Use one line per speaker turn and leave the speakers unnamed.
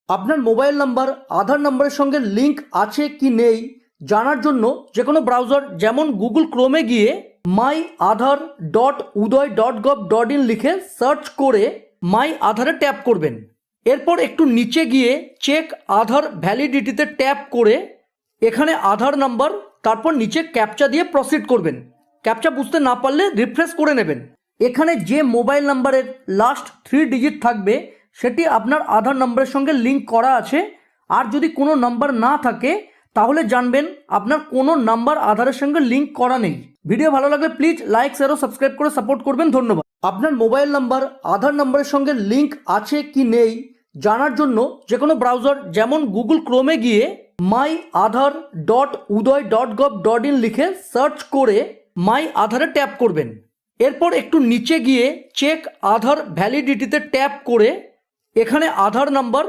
আপনার mobile number আধার নাম্বারের সঙ্গে লিঙ্ক আছে কি নেই জানার জন্য যে কোনো ব্রাউজার যেমন গুগল ক্রোমে গিয়ে myaadhar.udoy.gov.in লিখে সার্চ করে মাই আধারে ট্যাপ করবেন। এরপর একটু নিচে গিয়ে চেক আধার ভ্যালিডিটিতে ট্যাপ করে এখানে আধার নাম্বার তারপর নিচে ক্যাপচা দিয়ে প্রসিড করবেন। ক্যাপচা বুঝতে না পারলে রিফ্রেশ করে নেবেন। এখানে যে মোবাইল নাম্বারের লাস্ট 3 ডিজিট থাকবে সেটি আপনার আধার নাম্বারের সঙ্গে লিঙ্ক করা আছে। আর যদি কোনো নাম্বার না থাকে তাহলে জানবেন আপনার কোনো নাম্বার আধারের সঙ্গে লিঙ্ক করা নেই। ভিডিও ভালো লাগলে প্লিজ লাইক শেয়ার ও সাবস্ক্রাইব করে সাপোর্ট করবেন। ধন্যবাদ। আপনার মোবাইল নাম্বার আধার নাম্বারের সঙ্গে লিঙ্ক আছে কি নেই জানার জন্য যে কোনো ব্রাউজার যেমন গুগল ক্রোমে গিয়ে myaadhar.udoy.gov.in লিখে সার্চ করে মাই আধারে ট্যাপ করবেন। এরপর একটু নিচে গিয়ে চেক আধার ভ্যালিডিটিতে ট্যাপ করে এখানে আধার নাম্বার